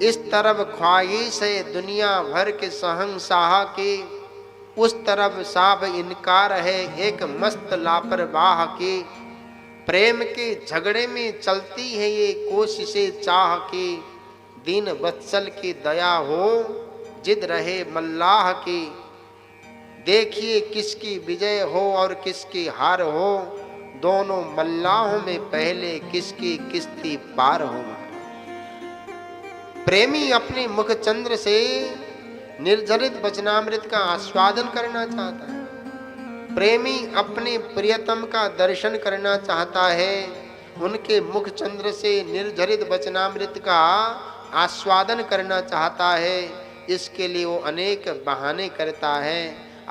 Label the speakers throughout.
Speaker 1: इस तरफ ख्वाहिश है दुनिया भर के शहंशाह की, उस तरफ साब इनकार है एक मस्त लापरवाह की। प्रेम के झगड़े में चलती है ये कोशिशें चाह की, दीन वत्सल की दया हो जिद रहे मल्लाह की। देखिए किसकी विजय हो और किसकी हार हो, दोनों मल्लाहों में पहले किसकी किस्ती पार हो। प्रेमी अपने मुख चंद्र से निर्जरित वचनामृत का आस्वादन करना चाहता है। प्रेमी अपने प्रियतम का दर्शन करना चाहता है, उनके मुख चंद्र से निर्जरित वचनामृत का आस्वादन करना चाहता है। इसके लिए वो अनेक बहाने करता है।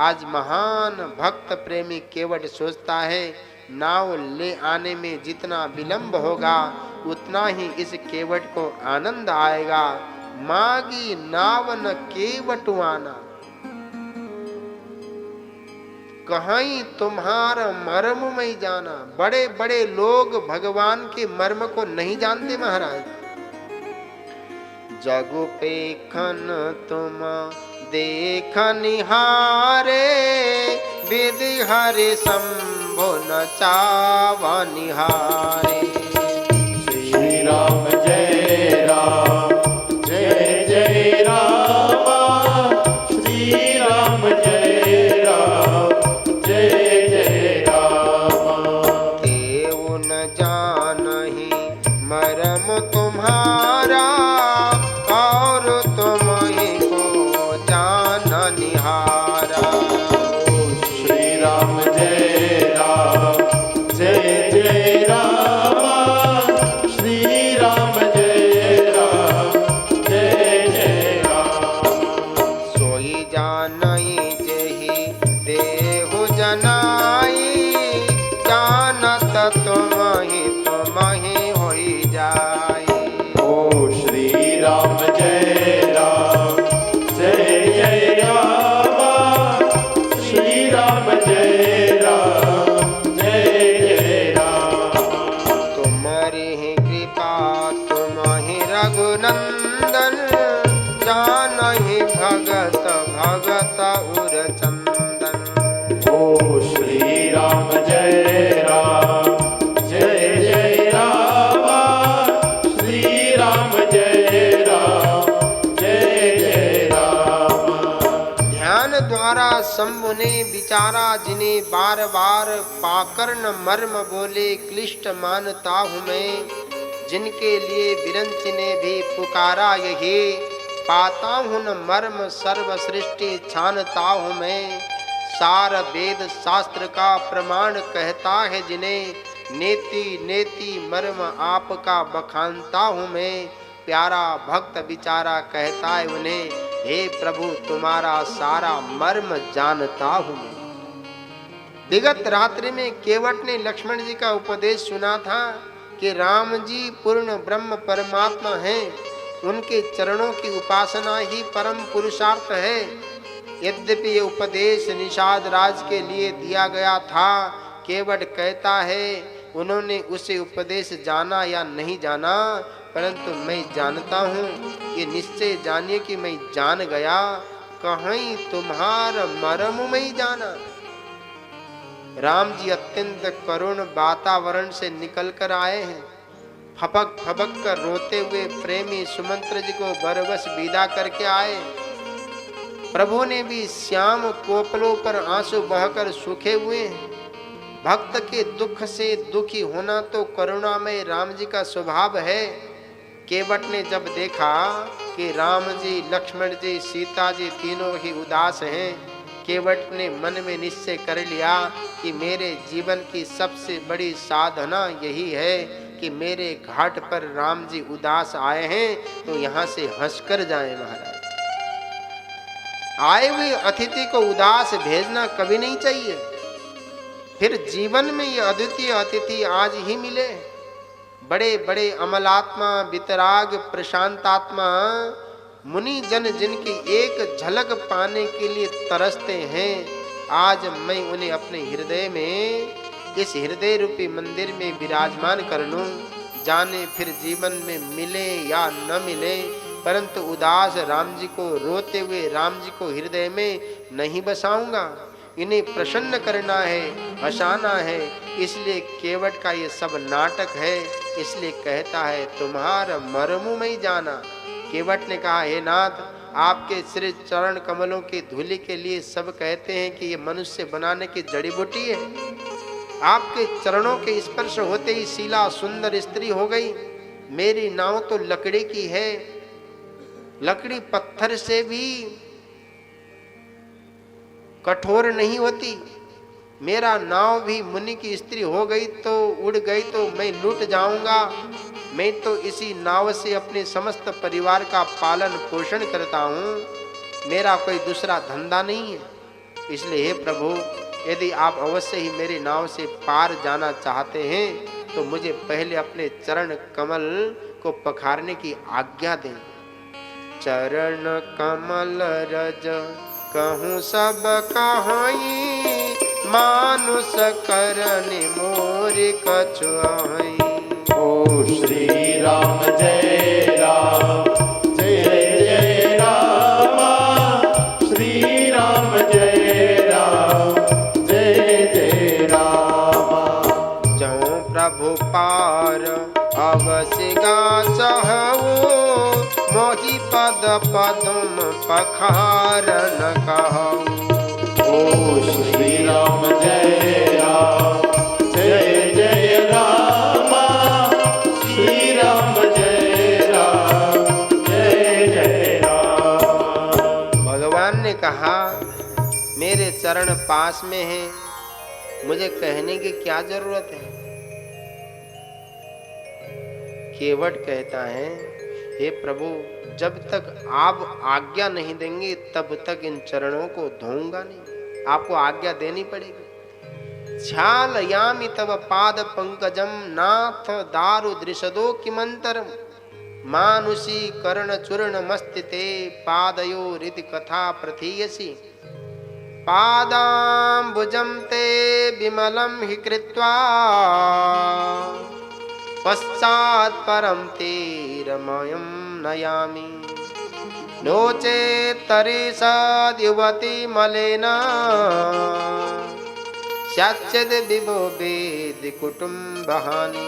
Speaker 1: आज महान भक्त प्रेमी केवट सोचता है नाव ले आने में जितना विलंब होगा उतना ही इस केवट को आनंद आएगा। मागी नाव न केवट आना, कहीं तुम्हारा मर्म में जाना। बड़े बड़े लोग भगवान के मर्म को नहीं जानते महाराज। जगु पेखन तुम देख निहारे, विधि हरि शंभु न चावा निहारे।
Speaker 2: श्री राम जय राम जय जय राम, श्री राम जय राम जय जय राम।
Speaker 1: केहू न जानहि मरम तुम्हारा, और तुम ही को जान निहारा।
Speaker 2: श्री राम जय राम जय जय राम, श्री राम जय राम जय जय राम।
Speaker 1: सोई जानई जेहि देहु जनाई, जानत तुम ही होई जाई।
Speaker 2: ओ श्री राम जय राम जय जय राम, श्री राम जय राम जय जय राम।
Speaker 1: तुम्हारी ही कृपा तुम ही रघुनंदन, जानहि भगत भगत उर चंदन।
Speaker 2: ओ श्री राम जय राम जय जय राम, श्री राम जय राम जय जय राम।
Speaker 1: ध्यान द्वारा शंभु ने विचारा, जिन्हें बार बार पाकर न मर्म बोले क्लिष्ट मानता हूँ मैं। जिनके लिए विरंच ने भी पुकारा यही, पाता हूँ न मर्म सर्व सृष्टि छानता हूँ मैं। सार वेद शास्त्र का प्रमाण कहता है जिन्हें, नेति नेति मर्म आपका बखानता हूँ मैं। प्यारा भक्त बिचारा कहता है उन्हें, हे प्रभु तुम्हारा सारा मर्म जानता हूँ मैं। विगत रात्रि में केवट ने लक्ष्मण जी का उपदेश सुना था कि राम जी पूर्ण ब्रह्म परमात्मा हैं, उनके चरणों की उपासना ही परम पुरुषार्थ है। यद्यपि ये उपदेश निषाद राज के लिए दिया गया था, केवट कहता है उन्होंने उसे उपदेश जाना या नहीं जाना, परंतु मैं जानता हूँ, ये निश्चय जानिए कि मैं जान गया। कहीं तुम्हारा मर्म में जाना। राम जी अत्यंत करुण वातावरण से निकल कर आए हैं। फपक फपक कर रोते हुए प्रेमी सुमंत्र जी को बरबस विदा करके आए। प्रभु ने भी श्याम कोपलों पर आंसू बहकर सूखे हुए हैं। भक्त के दुख से दुखी होना तो करुणामय राम जी का स्वभाव है। केवट ने जब देखा कि राम जी, लक्ष्मण जी, सीता जी तीनों ही उदास हैं, केवट ने मन में निश्चय कर लिया कि मेरे जीवन की सबसे बड़ी साधना यही है कि मेरे घाट पर राम जी उदास आए हैं तो यहाँ से हंसकर जाएं। महाराज, आए हुए अतिथि को उदास भेजना कभी नहीं चाहिए। फिर जीवन में ये अद्वितीय अतिथि आज ही मिले। बड़े बड़े अमलात्मा, वितराग, प्रशांतात्मा मुनि जन जिनकी एक झलक पाने के लिए तरसते हैं, आज मैं उन्हें अपने हृदय में, इस हृदय रूपी मंदिर में विराजमान कर लूं। जाने फिर जीवन में मिले या न मिले, परंतु उदास राम जी को, रोते हुए राम जी को हृदय में नहीं बसाऊंगा। इन्हें प्रसन्न करना है, हंसाना है, इसलिए केवट का ये सब नाटक है। इसलिए कहता है तुम्हारा मर्म में जाना। केवट ने कहा, हे नाथ, आपके श्री चरण कमलों की धूलि के लिए सब कहते हैं कि ये मनुष्य बनाने की जड़ी बूटी है। आपके चरणों के स्पर्श होते ही शीला सुंदर स्त्री हो गई। मेरी नाव तो लकड़ी की है, लकड़ी पत्थर से भी कठोर नहीं होती। मेरा नाव भी मुनि की स्त्री हो गई तो, उड़ गई तो मैं लूट जाऊंगा। मैं तो इसी नाव से अपने समस्त परिवार का पालन पोषण करता हूँ, मेरा कोई दूसरा धंधा नहीं है। इसलिए हे प्रभु, यदि आप अवश्य ही मेरी नाव से पार जाना चाहते हैं तो मुझे पहले अपने चरण कमल को पखारने की आज्ञा दें। चरण कमल रज कहूँ सब कहाई, मानुष करनि मोर कछु आई।
Speaker 2: ओ श्री राम जय राम, जय जय राम, श्री राम जय राम, जय जय राम।
Speaker 1: जौ प्रभु पार अवश्य गा चाहू, मोहि पद पदम पखारन कहूँ।
Speaker 2: ओ श्री राम जय राम, जय जय राम, श्री राम जय राम, जय जय राम।
Speaker 1: भगवान ने कहा, मेरे चरण पास में हैं, मुझे कहने की क्या जरूरत है। केवट कहता है, हे प्रभु, जब तक आप आज्ञा नहीं देंगे तब तक इन चरणों को धोऊंगा नहीं। आपको आज्ञा देनी पड़ेगी। छालयामि तव पाद पंकजम, नाथ दारु दृशदो किमंतरम। मानुषी कर्ण चूर्ण मस्तिते, पादयो रिति कथा प्रथीयसी। पादाम्बुजं ते विमलं हि कृत्वा, पश्चात् परं तीरमयं नयामि। नो चेत् तरिषद् युवती मलेन, स्याच्चेद् विभो वेद कुटुम्बहानि।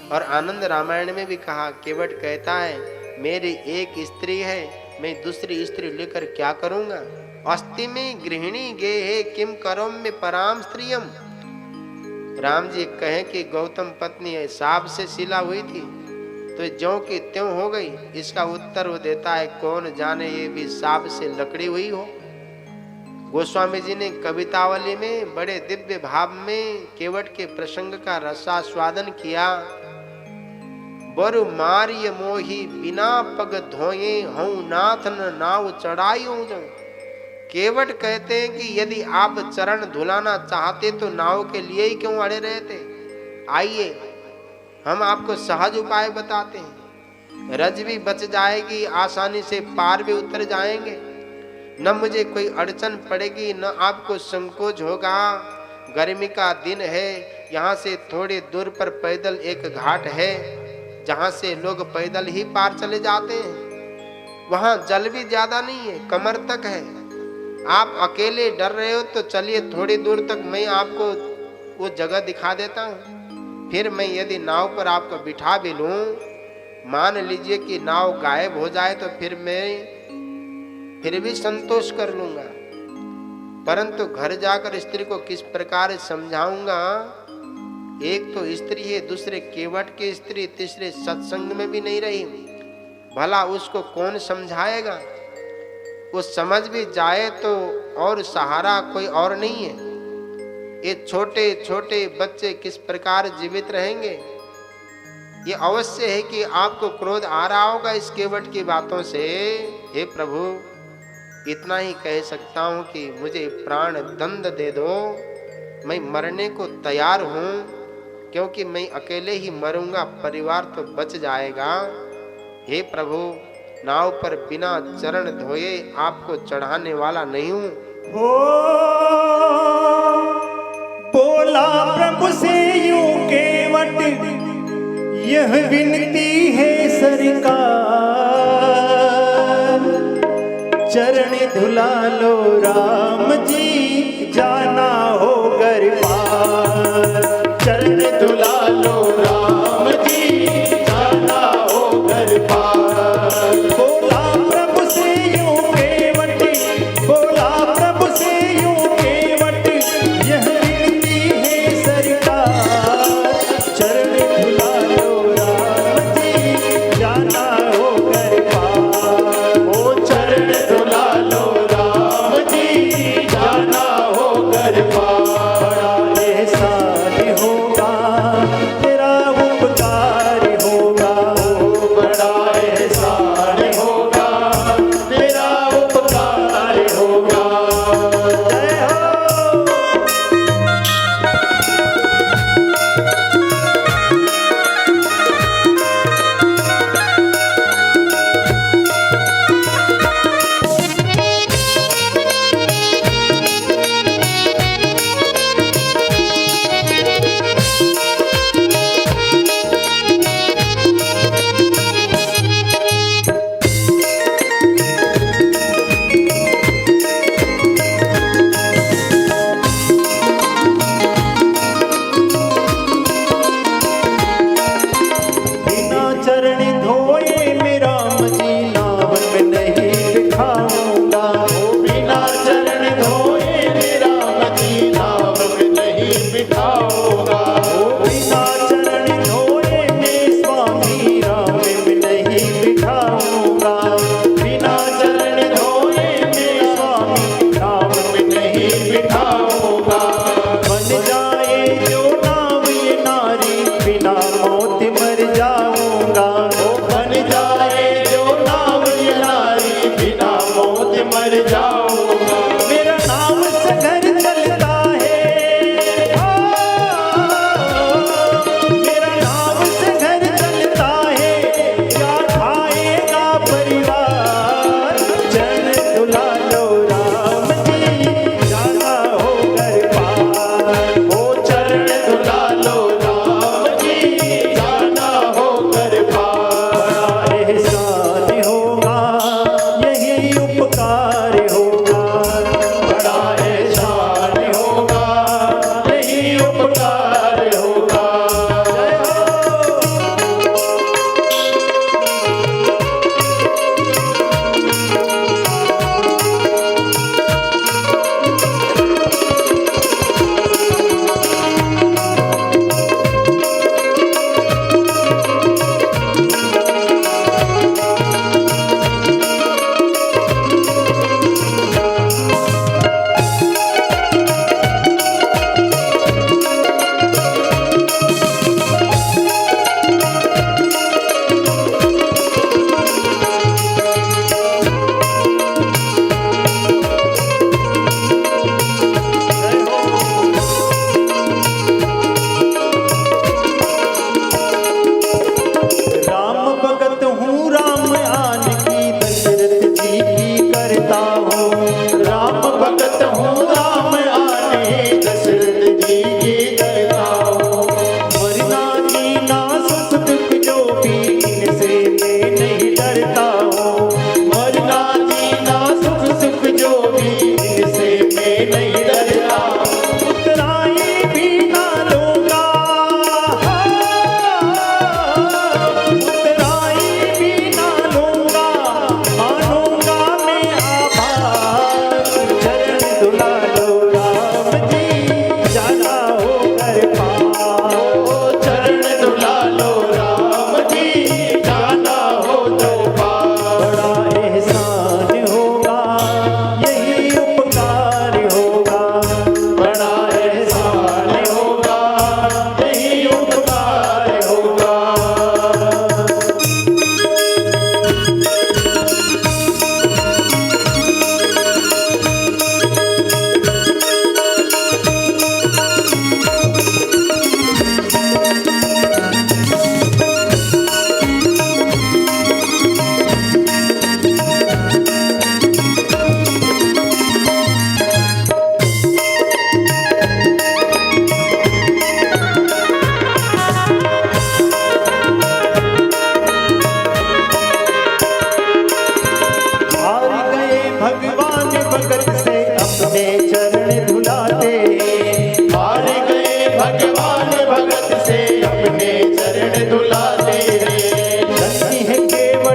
Speaker 1: और आनंद रामायण में भी कहा, केवट कहता है, मेरी एक स्त्री है, मैं दूसरी स्त्री लेकर क्या करूंगा। अस्ति में गृहिणी गेहे किम करोम्य पराम स्त्रियम। राम जी कहें कि गौतम पत्नी सांप से सिला हुई थी तो ज्यों की त्यों हो गई। इसका उत्तर वो देता है, कौन जाने ये भी सांप से लकड़ी हुई हो। गोस्वामी जी ने कवितावली में बड़े दिव्य भाव में केवट के प्रसंग का रसास्वादन किया। बरु मारिय मोही बिना पग धोए, हूँ नाथ न नाव चढ़ाई हूँ। केवट कहते हैं कि यदि आप चरण धुलाना चाहते तो नाव के लिए ही क्यों अड़े रहते। आइए हम आपको सहज उपाय बताते हैं। रज भी बच जाएगी, आसानी से पार भी उतर जाएंगे, न मुझे कोई अड़चन पड़ेगी, न आपको संकोच होगा। गर्मी का दिन है, यहाँ से थोड़ी दूर पर पैदल एक घाट है जहाँ से लोग पैदल ही पार चले जाते हैं। वहाँ जल भी ज्यादा नहीं है, कमर तक है। आप अकेले डर रहे हो तो चलिए थोड़ी दूर तक मैं आपको वो जगह दिखा देता हूँ। फिर मैं यदि नाव पर आपको बिठा भी लूं, मान लीजिए कि नाव गायब हो जाए तो फिर मैं फिर भी संतोष कर लूंगा। परंतु घर जाकर स्त्री को किस प्रकार समझाऊंगा। एक तो स्त्री है, दूसरे केवट की स्त्री, तीसरे सत्संग में भी नहीं रही। भला उसको कौन समझाएगा। वो समझ भी जाए तो और सहारा कोई और नहीं है। ये छोटे छोटे बच्चे किस प्रकार जीवित रहेंगे। ये अवश्य है कि आपको क्रोध आ रहा होगा इस केवट की बातों से। हे प्रभु, इतना ही कह सकता हूं कि मुझे प्राण दंड दे दो, मैं मरने को तैयार हूं, क्योंकि मैं अकेले ही मरूंगा, परिवार तो बच जाएगा। हे प्रभु, नाव पर बिना चरण धोए आपको चढ़ाने वाला नहीं हूं।
Speaker 3: हो बोला प्रभु से यूं केवट, यह विनती है सरकार। चरण धुला लो राम जी जाना हो घर पार। चरण
Speaker 2: धुला लो राम जी जाना हो घर पार।
Speaker 3: बोला प्रभु से यूं केवट, बोला प्रभु से यूं केवट, यह विनती है सरकार। चरण धुला लो राम जी जाना हो घर पार।
Speaker 2: ओ चरण धुला लो राम जी जाना हो घर पार।
Speaker 3: बड़ा एहसान होगा तेरा उपकार होगा,
Speaker 2: बड़ा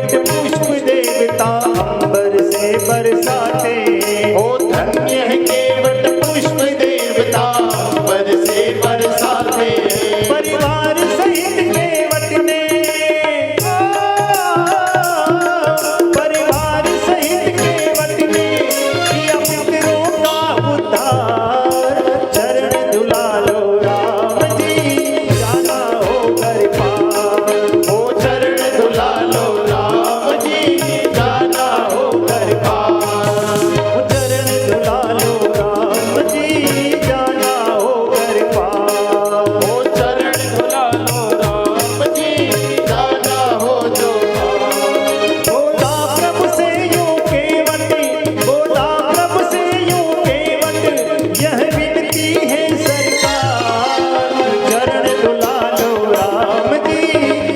Speaker 3: केवट पुष्प देवता अंबर से बरसाते।
Speaker 2: ओ धन्य है केवट पुष्प देवता अंबर से बरसाते।
Speaker 3: परिवार सहित केवट ने, परिवार सहित केवट ने किया पितरों का उद्धार। चरण धुला लो राम जी जाना हो घर पार।
Speaker 2: ओ चरण धुला लो राम जी जाना हो घर पार।
Speaker 3: चरण धुला लो राम जी जाना हो घर पार।
Speaker 2: ओ चरण धुला लो राम जी जाना हो जो पार।
Speaker 3: बोला प्रभु से यूं केवट, बोला प्रभु से यूं केवट, यह विनती है सरकार। चरण धुला लो राम जी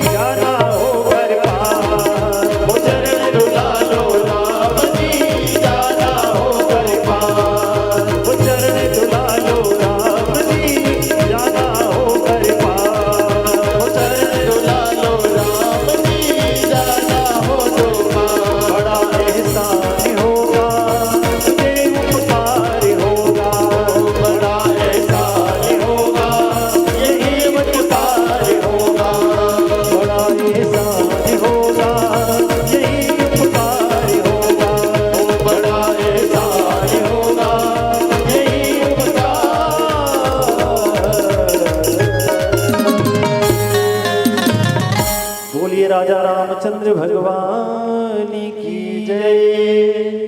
Speaker 3: जाना हो घर पार।
Speaker 2: ओ चरण धुला लो राम जी जाना हो घर पार।
Speaker 3: वो चरण धुला लो राम जी जाना हो घर पार।
Speaker 2: ओ चरण धुला लो राम जी जाना हो जो पार।
Speaker 3: बड़ा एहसान होगा तुझे उपकार होगा।
Speaker 2: बड़ा एहसान होगा यही उपकार होगा।
Speaker 3: बड़ा एहसान होगा यही उपकार होगा।
Speaker 2: ओ बड़ा एहसान होगा यही उपकार।
Speaker 3: बोलिए राजा रामचंद्र भगवान की जय।